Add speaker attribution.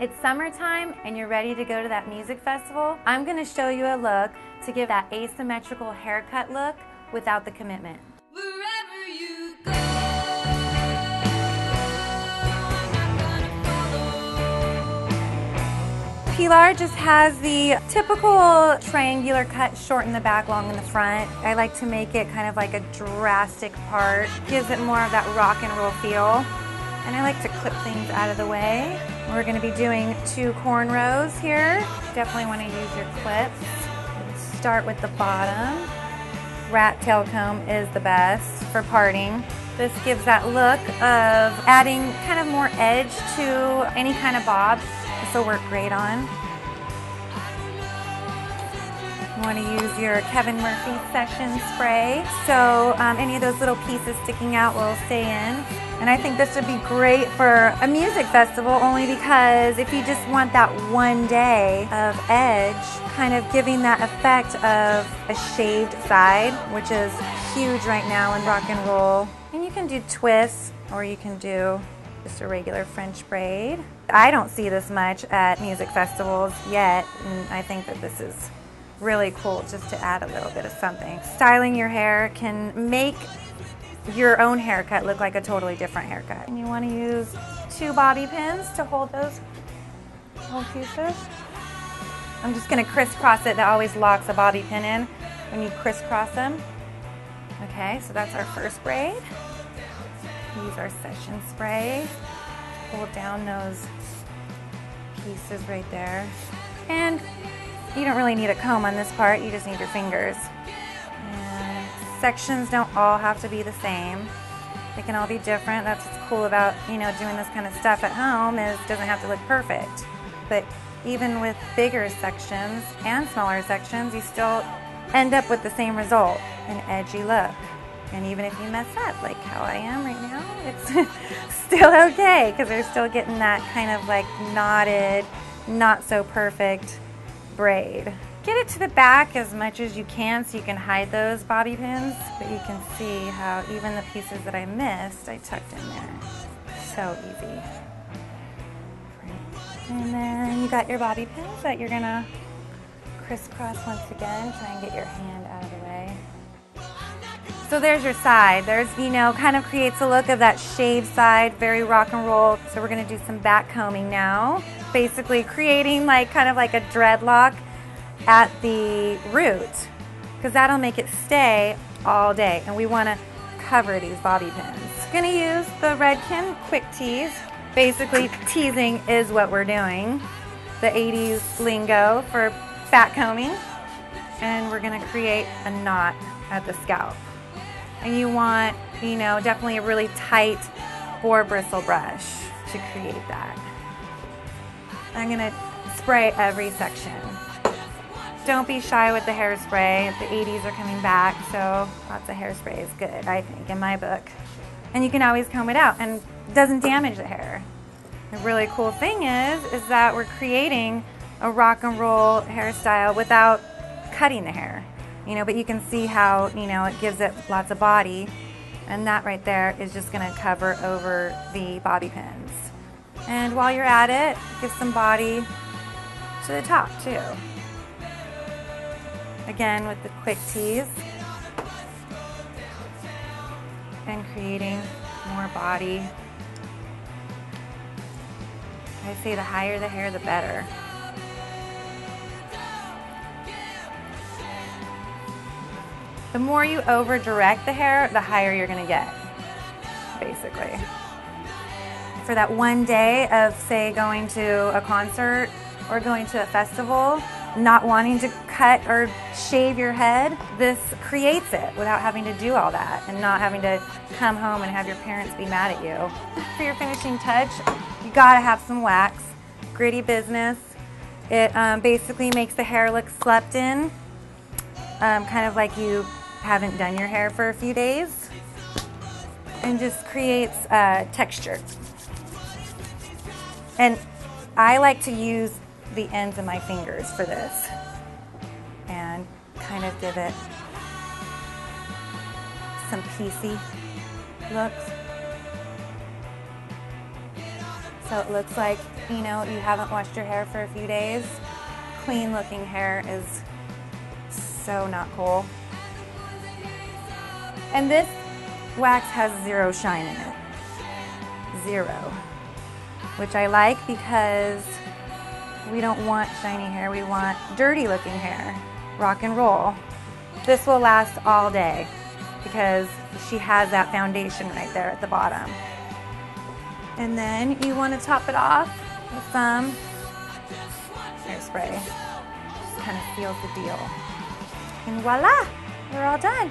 Speaker 1: It's summertime and you're ready to go to that music festival. I'm going to show you a look to give that asymmetrical haircut look without the commitment.
Speaker 2: Wherever you go,
Speaker 1: Pilar just has the typical triangular cut, short in the back, long in the front. I like to make it kind of like a drastic part. Gives it more of that rock and roll feel. And I like to clip things out of the way. We're going to be doing 2 cornrows here. Definitely want to use your clips. Start with the bottom. Rat tail comb is the best for parting. This gives that look of adding kind of more edge to any kind of bob. This will work great on. You want to use your Kevin Murphy section spray, so any of those little pieces sticking out will stay in. And I think this would be great for a music festival, only because if you just want that one day of edge, kind of giving that effect of a shaved side, which is huge right now in rock and roll. And you can do twists, or you can do just a regular French braid. I don't see this much at music festivals yet, and I think that this is really cool just to add a little bit of something. Styling your hair can make your own haircut look like a totally different haircut. And you want to use 2 bobby pins to hold those little pieces. I'm just going to crisscross it. That always locks a bobby pin in when you crisscross them. Okay, so that's our first braid. Use our session spray. Hold down those pieces right there. And you don't really need a comb on this part, you just need your fingers. And sections don't all have to be the same. They can all be different. That's what's cool about, doing this kind of stuff at home, is it doesn't have to look perfect. But even with bigger sections and smaller sections, you still end up with the same result, an edgy look. And even if you mess up, like how I am right now, it's still okay, because we're still getting that kind of like knotted, not so perfect braid. Get it to the back as much as you can so you can hide those bobby pins, but you can see how even the pieces that I missed, I tucked in there. So easy. And then you got your bobby pins that you're gonna crisscross once again. Try and get your hand out of the way. So there's your side. There's, kind of creates a look of that shaved side, very rock and roll. So we're gonna do some back combing now. Basically creating kind of like a dreadlock at the root, because that'll make it stay all day. And we wanna cover these bobby pins. Gonna use the Redken Quick Tease. Basically, teasing is what we're doing. The 80s lingo for back combing. And we're gonna create a knot at the scalp. And you want, definitely a really tight boar bristle brush to create that. I'm gonna spray every section. Don't be shy with the hairspray. The 80s are coming back, so lots of hairspray is good, I think, in my book. And you can always comb it out, and it doesn't damage the hair. The really cool thing is that we're creating a rock and roll hairstyle without cutting the hair. But you can see how, it gives it lots of body, and that right there is just gonna cover over the bobby pins. And while you're at it, give some body to the top too. Again, with the quick tease. And creating more body. I say the higher the hair, the better. The more you over direct the hair, the higher you're gonna get, basically. For that one day of, say, going to a concert or going to a festival, not wanting to cut or shave your head, this creates it without having to do all that and not having to come home and have your parents be mad at you. For your finishing touch, you gotta have some wax. Gritty business. It basically makes the hair look slept in, kind of like you haven't done your hair for a few days, and just creates texture. And I like to use the ends of my fingers for this and kind of give it some piecey looks. So it looks like, you know, you haven't washed your hair for a few days. Clean looking hair is so not cool. And this wax has zero shine in it. Zero. Which I like because we don't want shiny hair, we want dirty looking hair. Rock and roll. This will last all day because she has that foundation right there at the bottom. And then you want to top it off with some hairspray. Just kind of seals the deal. And voila, we're all done.